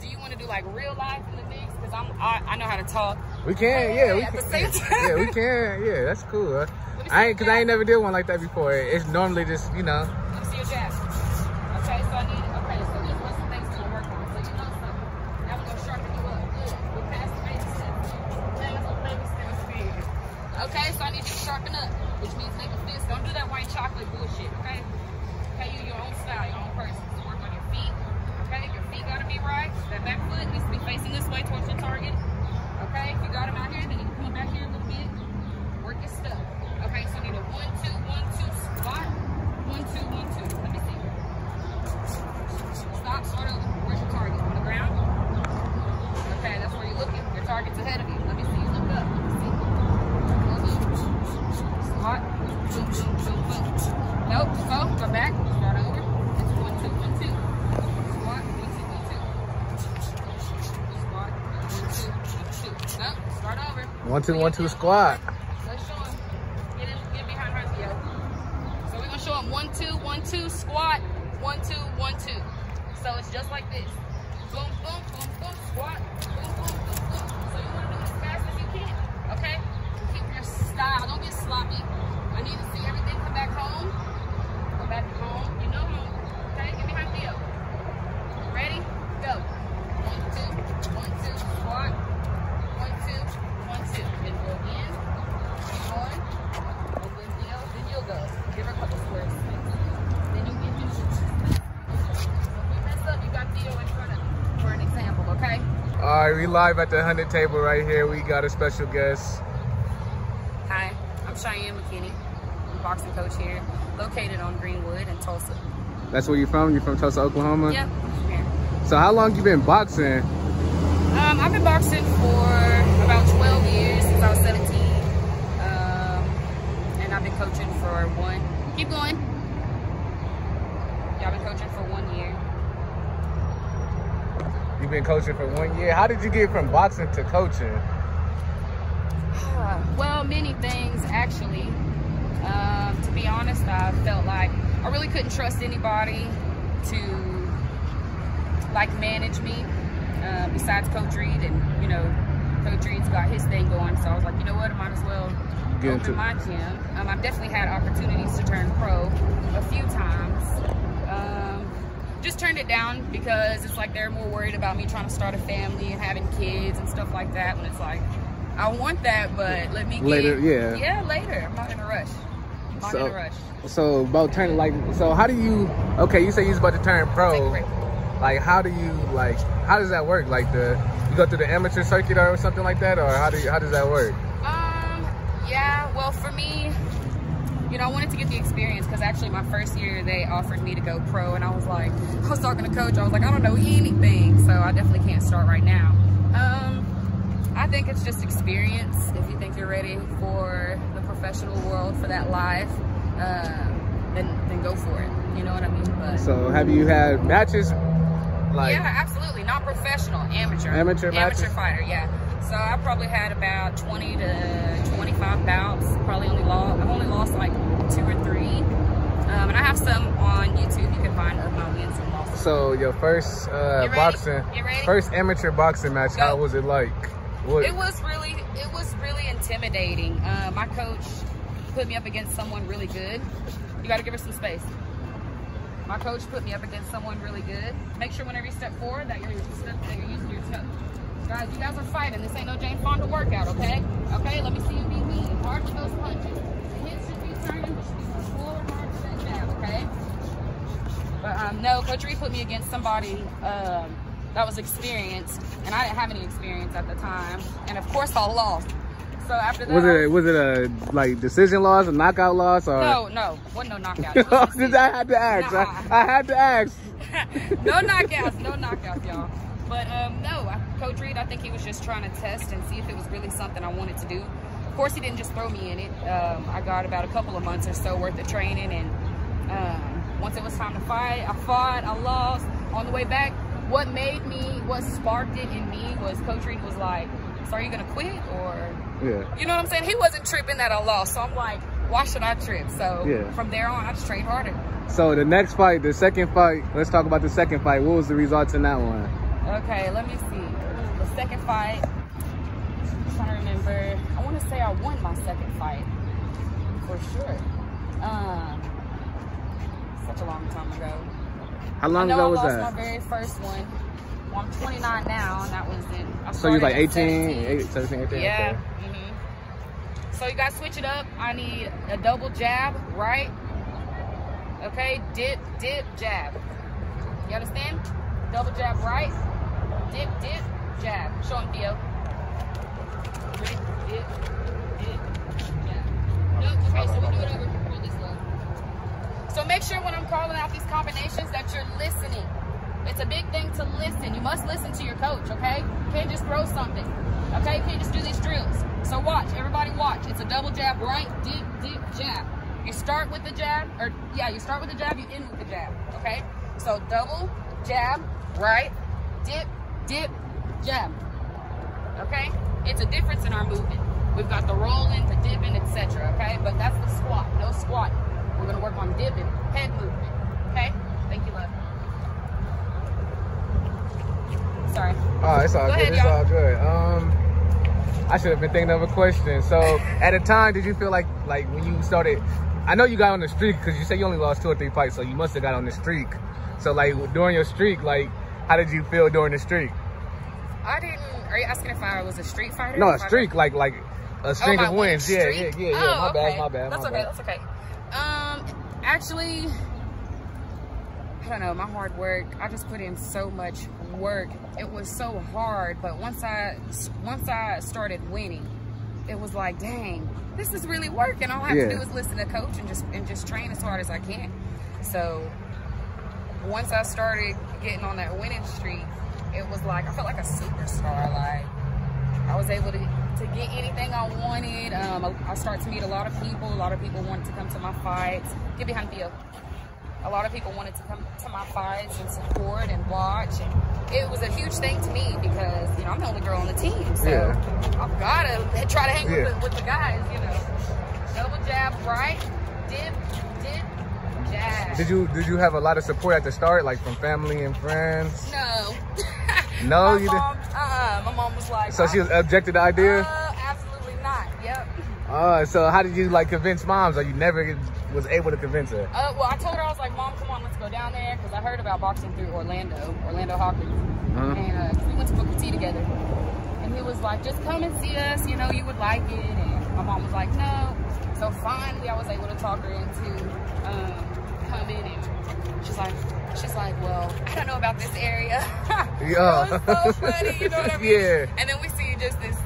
you want to do like real life in the mix? Because I know how to talk. We can, yeah. We at can, the same time. Yeah, we can. Yeah, that's cool. I ain't never did one like that before. It's normally just, you know. Let me see your jab. Okay, so I need. Okay, so this was some things to work on. So you know something. Now we're gonna sharpen you up. Good. We're past the baby steps. Baby steps speed. Okay, so I need you to sharpen up, which means make a fist. Don't do that white chocolate bullshit. Okay. Okay, you your own style, your own person. So work on your feet. Okay, your feet gotta be right. That back foot needs to be facing this way towards your target. Okay, if you got them out here, then you can come back here a little bit. Work your stuff. Okay, so you need a 1, 2, 1, 2 squat. 1, 2, 1, 2. Let me see. Stop, start over. Where's your target? On the ground? Okay, that's where you're looking. Your target's ahead of you. Let me see you look up. Let me see. Squat. Boom, boom, boom, boom. Nope, go back. Start over. It's 1, 2, 1, 2. Squat. 1, 2, 1, 2. Squat. 1, 2, 1, 2. Nope, start over. 1, 2, 1, 2 squat. Let's show him. Get behind her, yo. So we're gonna show him 1, 2, 1, 2 squat. 1, 2, 1, 2. So it's just like this. Boom, boom, boom, boom, squat. Boom, boom, boom, boom. So you wanna do it as fast as you can. Okay? Keep your style. Don't get sloppy. I need to see everything come back home. Go back home. You know home. Okay? Get behind Theo. Ready? Go. 1, 2, 1, 2 squat. 1, 2, 1, 2. Then go again. Keep going. And then Theo. Then you'll go. Give her a couple squares. Then you get this. If you mess up, you got Theo in front of you for an example, okay? All right, we live at the Hunnid Table right here. We got a special guest. Hi, I'm Cheyenne Mckinney. I'm a boxing coach here, located on Greenwood in Tulsa. That's where you're from? You're from Tulsa, Oklahoma? Yep, I'm here. So how long you been boxing? I've been boxing for about 12 years, since I was 17. And I've been coaching for one. Keep going. Yeah, I've been coaching for 1 year. You've been coaching for 1 year. How did you get from boxing to coaching? Well, many things, actually. To be honest, I felt like I really couldn't trust anybody to, like, manage me besides Coach Reed. And, you know, Coach Reed's got his thing going. So I was like, you know what, I might as well open my gym. I've definitely had opportunities to turn pro a few times. Just turned it down because it's like they're more worried about me trying to start a family and having kids and stuff like that. When it's like, I want that, but let me get later. Yeah, later. I'm not in a rush. So about turning, like, so how do you? Okay, you say you're about to turn pro. Like, how do you, like, how does that work? Like, you go through the amateur circuit or something like that, or how does that work? Yeah. Well, for me, you know, I wanted to get the experience because actually my first year they offered me to go pro, and I was talking to Coach. I was like, I don't know anything, so I definitely can't start right now. I think it's just experience. If you think you're ready for the professional world, for that life, then go for it. You know what I mean? But so have you had matches? Like, yeah, absolutely. Not professional, amateur. Amateur matches? Amateur fighter, yeah. So I probably had about 20 to 25 bouts. I've only lost like 2 or 3. And I have some on YouTube. You can find my wins and losses. So your first first amateur boxing match, how was it like? It was really intimidating. My coach put me up against someone really good. You got to give her some space. My coach put me up against someone really good. Make sure whenever you step forward that you're using your toe. Guys, you guys are fighting. This ain't no Jane Fonda workout, okay? Okay, let me see you be mean. Hard to those punches. The hips should be turning, but should be forward hard to that jab, okay? But no, Coach Reed put me against somebody that was experienced, and I didn't have any experience at the time. And of course, I lost. So after that, was it a like decision loss, a knockout loss, or no, wasn't no knockout. I had to ask. Nah. I had to ask. No knockouts, y'all. But no, Coach Reed, I think he was just trying to test and see if it was really something I wanted to do. Of course, he didn't just throw me in it. I got about a couple of months or so worth of training, and once it was time to fight, I fought. I lost. On the way back, what sparked it in me was Coach Reed was like, "So are you gonna quit or?" Yeah. You know what I'm saying? He wasn't tripping that I lost, so I'm like, why should I trip? So from there on, I just trained harder. So the next fight, the second fight, let's talk about the second fight. What was the results in that one? Okay, let me see. The second fight. I'm trying to remember. I want to say I won my second fight for sure. Such a long time ago. How long ago was that? I lost my very first one. Well, I'm 29 now, and that was in. So you're like 18, 17, 18? Yeah. Okay. So you guys switch it up. I need a double jab, right? Okay, dip, dip, jab. You understand? Double jab, right? Dip, dip, jab. Show him, Theo. Dip, dip, dip, jab. Nope. Okay, so we do it over. Hold this low. So make sure when I'm calling out these combinations that you're listening. It's a big thing to listen. You must listen to your coach, okay? You can't just throw something, okay? You can't just do these drills. So watch, everybody watch. It's a double jab, right? Dip, dip, jab. You start with the jab, you start with the jab, you end with the jab, okay? So double jab, right? Dip, dip, jab, okay? It's a difference in our movement. We've got the rolling, the dipping, etc., okay? But that's the squat, no squatting. We're gonna work on dipping, head movement, okay? Thank you, love. Sorry. Oh, it's all good. It's all good. I should have been thinking of a question. So, at the time, did you feel like when you started? I know you got on the streak because you said you only lost 2 or 3 fights, so you must have got on the streak. So, like during your streak, how did you feel during the streak? I didn't. Are you asking if I was a street fighter? No, a streak, like a string of wins. Yeah. Oh, My bad. That's okay. Actually, I don't know, my hard work, I just put in so much work. It was so hard, but once I started winning, it was like, dang, this is really working. All I have to do is listen to coach and just train as hard as I can. So once I started getting on that winning streak, it was like, I felt like a superstar. Like, I was able to get anything I wanted. I started to meet a lot of people. A lot of people wanted to come to my fights. Get behind Theo. A lot of people wanted to come to my fights and support and watch. And it was a huge thing to me because, I'm the only girl on the team. So I've got to try to hang with the guys, Double jab, right? Dip, dip, jab. Did you have a lot of support at the start, like from family and friends? No. No, you didn't? My mom was like... So she was objected to the idea? Absolutely not, yep. So how did you convince moms, or you never was able to convince her? Well, I told her, I was like, Mom, come on, let's go down there, because I heard about boxing through Orlando Hawkins. And we went to Booker T together. And he was like, just come and see us, you would like it. And my mom was like, no. So finally, I was able to talk her into coming, and she's like, well, I don't know about this area. Yeah. It was so funny, you know what I mean? Yeah. And then we see just this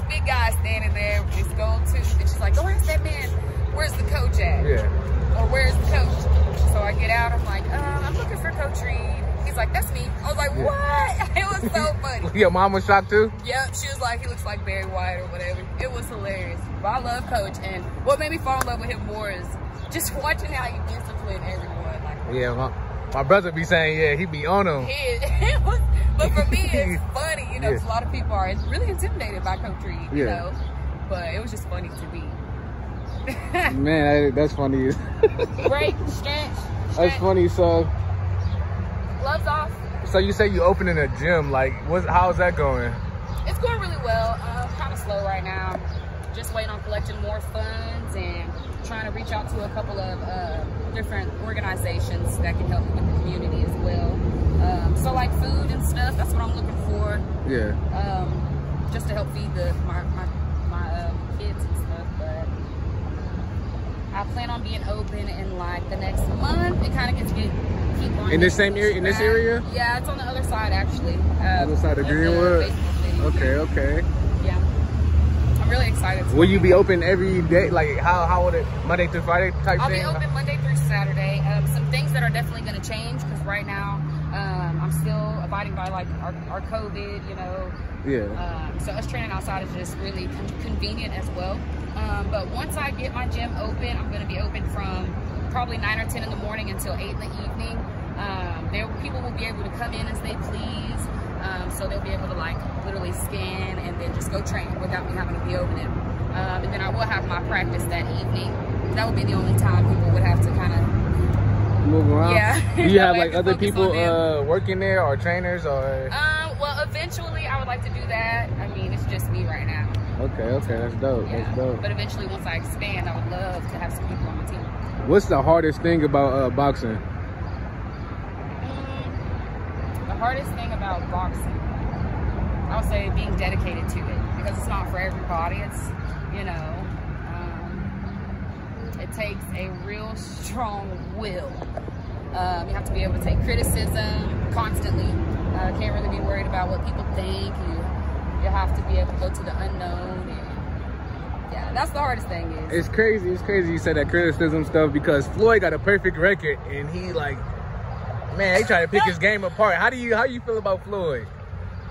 big guy standing there with his gold tooth, and she's like, go ask that man, where's the coach at? Yeah. Or where's the coach? So I get out, I'm like, I'm looking for Coach Reed. He's like, that's me. I was like, what? It was so funny. Your mom was shocked too? Yep, she was like, he looks like Barry White or whatever. It was hilarious. But I love Coach, and what made me fall in love with him more is just watching how he disciplined everyone. My brother be saying, he be on him. But for me, it's funny, because a lot of people are really intimidated by Coach Reed, you know. But it was just funny to me. Man, that's funny. Break, stretch. That's funny. So, gloves off. So you say you opening a gym. How's that going? It's going really well. Kind of slow right now. Just waiting on collecting more funds and trying to reach out to a couple of different organizations that can help me with the community as well. So like food and stuff, that's what I'm looking for. Yeah. Just to help feed my kids and stuff. But I plan on being open in the next month. It kind of gets keep going. In this same area? In this area? Yeah, it's on the other side actually. Other side of Greenwood. Okay. Yeah. I'm really excited. Will you be open every day? How would it, Monday through Friday type I'll thing? I'll be open Monday through Saturday. Some things that are definitely going to change because right now I'm still abiding by our COVID, Yeah. So us training outside is just really convenient as well. But once I get my gym open, I'm going to be open from probably 9 or 10 in the morning until 8 in the evening. People will be able to come in as they please. So they'll be able to literally scan and then just go train without me having to be opening. And then I will have my practice that evening. That would be the only time people would have to kind of move around. Yeah. Do you have other people working there or trainers or? Well, eventually I would like to do that. I mean, it's just me right now. Okay, that's dope. Yeah. That's dope. But eventually, once I expand, I would love to have some people on my team. What's the hardest thing about boxing? The hardest thing about boxing, I would say being dedicated to it, because it's not for everybody. It's, you know, it takes a real strong will. You have to be able to take criticism constantly. Can't really be worried about what people think. You have to be able to go to the unknown. And yeah, that's the hardest thing. It's crazy you said that criticism stuff, because Floyd got a perfect record and he like, man, he try to pick his game apart. How you feel about Floyd?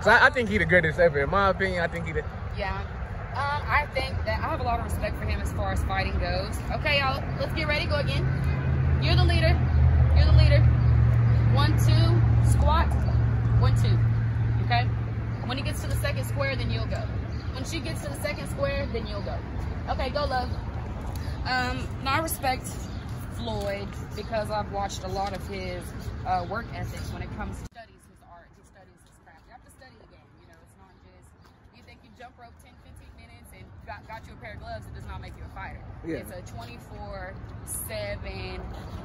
So I think he the greatest ever. In my opinion, I think he the... Yeah. I think that I have a lot of respect for him as far as fighting goes. Okay, y'all, let's get ready. Go again. You're the leader. 1, 2, squat. 1, 2. Okay? When he gets to the second square, then you'll go. When she gets to the second square, then you'll go. Okay, go, love. Now I respect Floyd because I've watched a lot of his work ethic when it comes to studies his art, he studies his craft. You have to study the game, you know. It's not just, you think you jump rope 10, 15 minutes and got you a pair of gloves, it does not make you a fighter. Yeah. It's a 24/7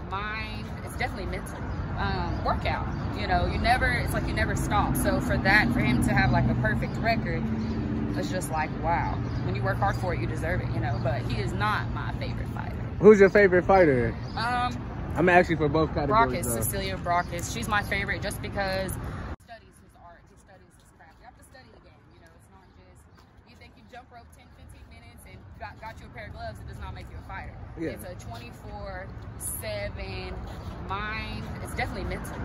mind, it's definitely mental workout. You know, it's like you never stop. So for him to have like a perfect record, it's just like, wow. When you work hard for it, you deserve it, you know. But he is not my favorite fighter. Who's your favorite fighter? I'm actually for both categories. Brockis, Cecilia Brockis. She's my favorite just because he studies his art, he studies his craft. You have to study the game, you know. It's not just, you think you jump rope 10, 15 minutes and got you a pair of gloves, it does not make you a fighter. Yeah. It's a 24/7 mind, it's definitely mental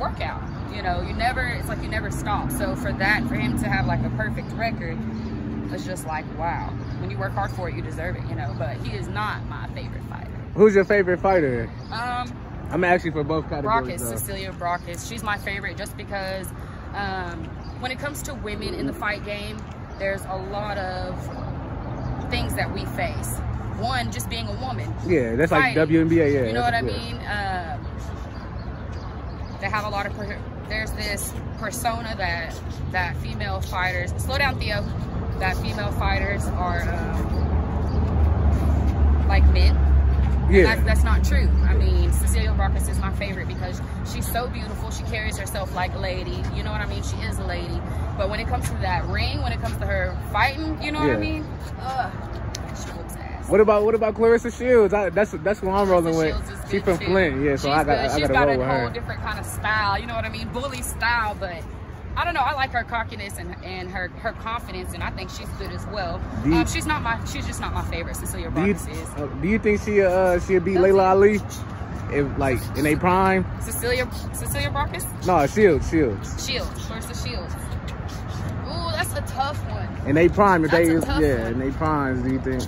workout. You know, it's like you never stop. So for him to have like a perfect record, it's just like, wow. When you work hard for it, you deserve it, you know. But he is not my favorite fighter. Who's your favorite fighter? I'm actually for both categories. Brockis, Cecilia Brockis. She's my favorite just because when it comes to women in the fight game, there's a lot of things that we face. One, just being a woman. Yeah, that's fighting. Like WNBA, yeah. You know what I mean? They have a lot of, there's this persona that female fighters, slow down Theo, that female fighters are like men. Yeah. That's not true. I mean, Cecilia Brockis is my favorite because she's so beautiful. She carries herself like a lady. You know what I mean? She is a lady. But when it comes to that ring, when it comes to her fighting, you know what I mean? She whoops ass. What about Clarissa Shields? That's who I'm rolling with. She's from Flint, yeah. So I got to roll with her. She's got a whole different kind of style. You know what I mean? Bully style, but I don't know. I like her cockiness and her confidence, and I think she's good as well. She's just not my favorite. Cecilia Brockis is. Do you think she'll beat Layla Ali, in a prime? Cecilia Brockis? No, Shields. Clarissa Shields. Ooh, that's a tough one. In a prime, in a prime. Do you think?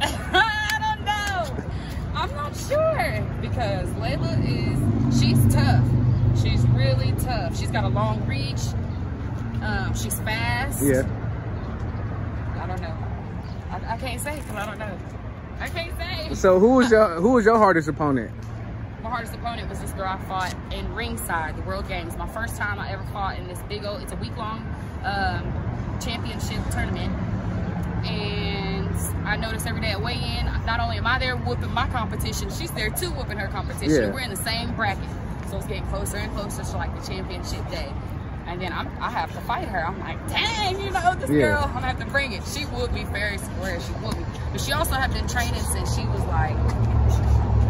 I don't know. I'm not sure because Layla she's tough. She's really tough. She's got a long reach. She's fast. Yeah. I don't know. I can't say because I don't know. I can't say. So who was your hardest opponent? My hardest opponent was this girl I fought in ringside, the World Games. My first time I ever fought in this big old, it's a week-long championship tournament. And I noticed every day at weigh-in, not only am I there whooping my competition, she's there too whooping her competition. Yeah. We're in the same bracket. So it's getting closer and closer to like the championship day. And then I have to fight her. I'm like, dang, you know, this girl, I'm gonna have to bring it. She would be very square, she would be. But she also had been training since she was like,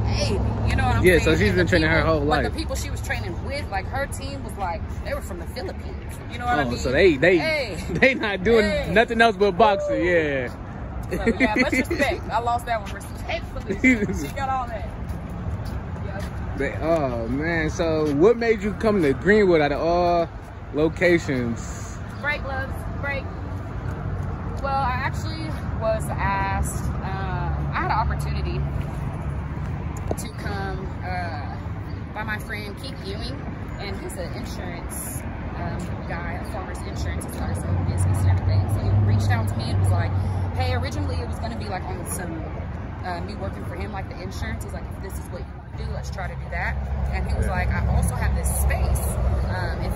hey, you know what I'm saying? Yeah, so she's been training her whole life. The people she was training with, like her team was like, they were from the Philippines. You know what I mean? So they not doing nothing else but boxing, yeah. So yeah, much respect. I lost that one respectfully. She got all that. Oh man, so what made you come to Greenwood out of all locations? Break, loves, break. Well, I actually was asked, I had an opportunity to come by my friend Keith Ewing, and he's an insurance guy, a farmer's insurance, he's got his own business and everything. So he reached out to me and was like, hey, originally it was gonna be like on some, me working for him, like the insurance. He's like, if this is what you want to do, let's try to do that. And he was like, I also have this space. If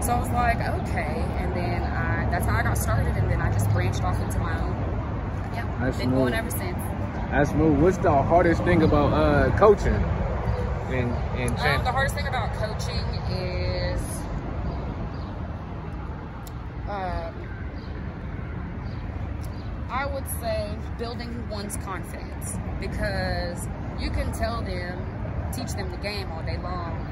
So I was like, okay. And then that's how I got started. And then I just branched off into my own. Yeah, been going ever since. That's smooth. What's the hardest thing about coaching? The hardest thing about coaching is I would say building one's confidence, because you can teach them the game all day long,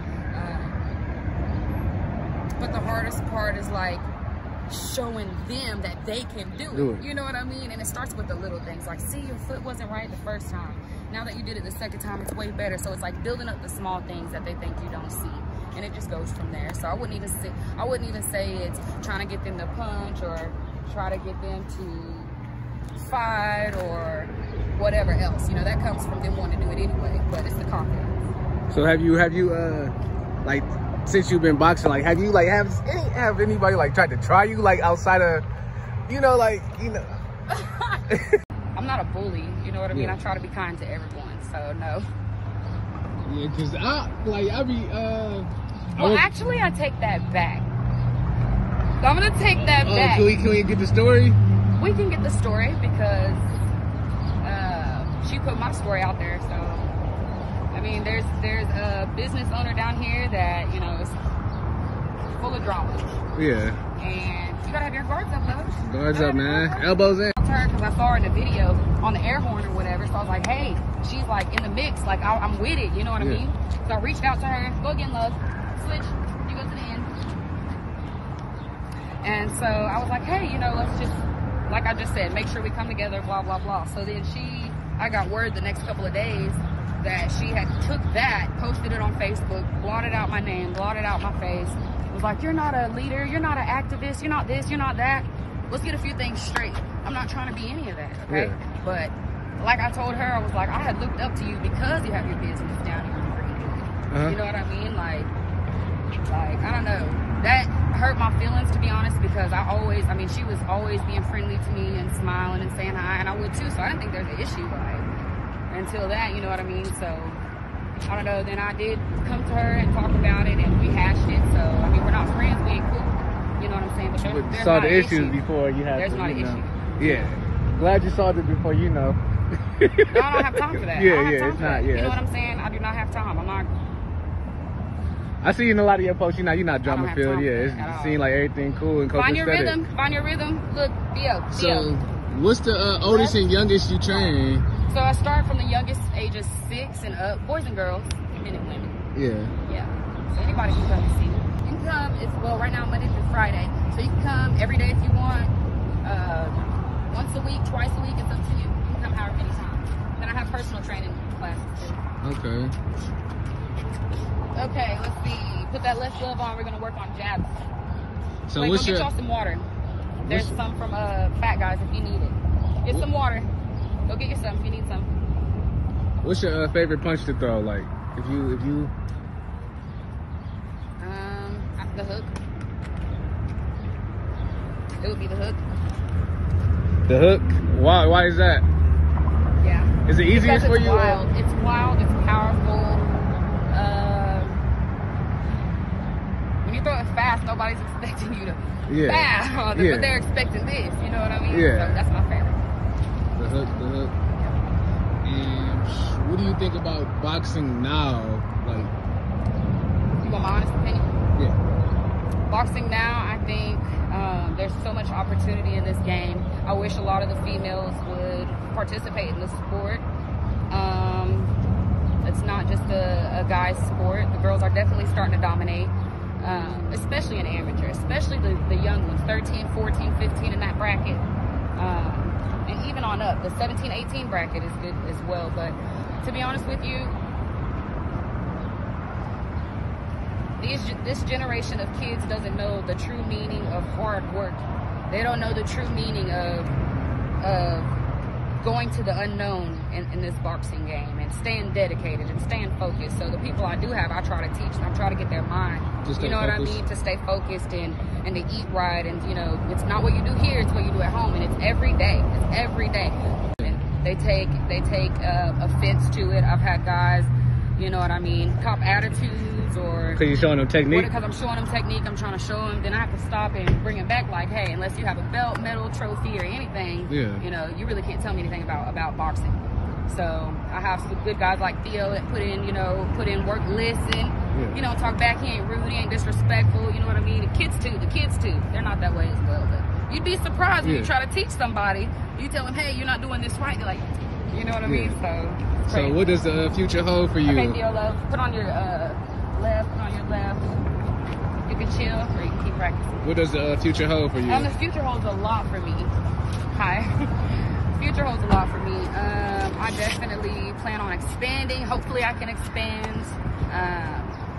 but the hardest part is like showing them that they can do it. You know what I mean? And it starts with the little things, like, see, your foot wasn't right the first time. Now that you did it the second time, it's way better. So it's like building up the small things that they think you don't see, and it just goes from there. So I wouldn't even say it's trying to get them to punch or try to get them to fight or whatever else. You know, that comes from them wanting to do it anyway, but it's the confidence. So have you like, since you've been boxing, like, have anybody like tried to try you, like, outside of, you know, like, you know? I'm not a bully, you know what I mean? I try to be kind to everyone, so no. Yeah, cause actually, I take that back. So I'm gonna take that back. Can we get the story? We can get the story because she put my story out there, so. I mean, there's a business owner down here that, you know, is full of drama. Yeah. And you gotta have your guards up, though. Guards up, man. Elbows in. Because I saw her in the video on the air horn or whatever, so I was like, hey, she's like in the mix, like I'm with it, you know what I mean? So I reached out to her. Go again, love. Switch. You go to the end. And so I was like, hey, you know, let's just, like I just said, make sure we come together, blah, blah, blah. So then I got word the next couple of days that she had took that, posted it on Facebook, blotted out my name, blotted out my face, was like, you're not a leader, you're not an activist, you're not this, you're not that. Let's get a few things straight. I'm not trying to be any of that, okay? Yeah. But like I told her, I was like, I had looked up to you because you have your business down here. You know what I mean? Like, I don't know. That hurt my feelings, to be honest, because she was always being friendly to me and smiling and saying hi, and I would too, so I didn't think there's an issue, like, until that, you know what I mean? So, I don't know, then I did come to her and talk about it, and we hashed it, so, I mean, we're not friends, we ain't cool, you know what I'm saying? But there's saw not the an issues issue. Before you had there's to, not an issue. Yeah. Glad you saw it before, you know. No, I don't have time for that. It's not, you know what I'm saying? I do not have time. I'm not. I see in a lot of your posts, you're not drama filled. Yeah, it seems like everything cool and Find your rhythm. Find your rhythm. Look, Theo. So, what's the oldest and youngest you train? So I start from the youngest, ages 6 and up, boys and girls, men and women. Yeah. So anybody can come and see. You can come. Right now Monday through Friday, so you can come every day if you want. Once a week, twice a week, it's up to you. You can come however many times. Then I have personal training classes too. Okay, let's see. Put that left glove on. We're gonna work on jabs. So go get y'all some water. There's some from Fat Guys if you need it. Get some water. Go get you some if you need some. What's your favorite punch to throw? Like, if you. The hook. It would be the hook. The hook? Why is that? Yeah. Is it easiest for you? It's wild. It's powerful. When you throw it fast, nobody's expecting you to but they're expecting this. You know what I mean? Yeah. So that's my favorite. The hook. And what do you think about boxing now? Like, you want my honest opinion? Yeah. Boxing now, I think there's so much opportunity in this game. I wish a lot of the females would participate in the sport. It's not just a guy's sport. The girls are definitely starting to dominate, especially in amateur, especially the young ones, 13, 14, 15 in that bracket. And even on up, the 17, 18 bracket is good as well. But to be honest with you, this generation of kids doesn't know the true meaning of hard work. They don't know the true meaning of going to the unknown in this boxing game and staying dedicated and staying focused. So the people I do have, I try to teach them. I try to get their mind, you know what I mean, to stay focused and to eat right. And, you know, it's not what you do here, it's what you do at home. And it's every day. It's every day. And they take offense to it. I've had guys you know what I mean, cop attitudes or... Because you're showing them technique? Because I'm showing them technique, I'm trying to show them, then I have to stop and bring it back like, hey, unless you have a belt, medal, trophy, or anything, you know, you really can't tell me anything about boxing. So I have some good guys like Theo that put in work, listen, you know, talk back, he ain't rude, he ain't disrespectful, you know what I mean? The kids too, they're not that way as well, but you'd be surprised when you try to teach somebody, you tell them, hey, you're not doing this right, they're like, you know what I mean? So what does the future hold for you? Okay, Theo, love, put on your left, you can chill or you can keep practicing. What does the future hold for you? The future holds a lot for me. Hi. Future holds a lot for me. I definitely plan on expanding. Hopefully I can expand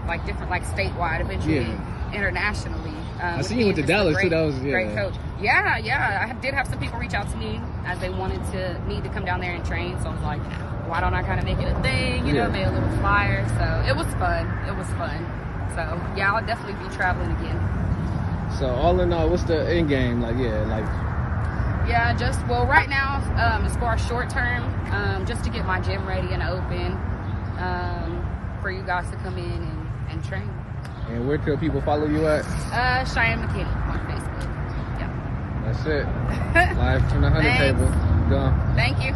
like different, like statewide eventually, internationally. I seen you with the Dallas too. That was great coach. Yeah. I did have some people reach out to me as they need to come down there and train. So I was like, why don't I kind of make it a thing? You know, made a little flyer. So it was fun. So yeah, I'll definitely be traveling again. So all in all, what's the end game? Like, well, right now, as far as short term, just to get my gym ready and open for you guys to come in and train. And where could people follow you at? Cheyenne Mckinney on Facebook. Yeah. That's it. Live from the Hunnid Table. Go. Thank you.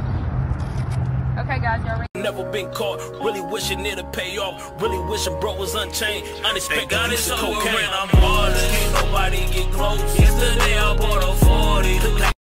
Okay, guys, y'all ready? Never been caught, really wishing it'd pay off. Really wishing bro was unchained. Unexpected use of cocaine. I'm ballin', can't nobody get close. Yesterday I bought a 40.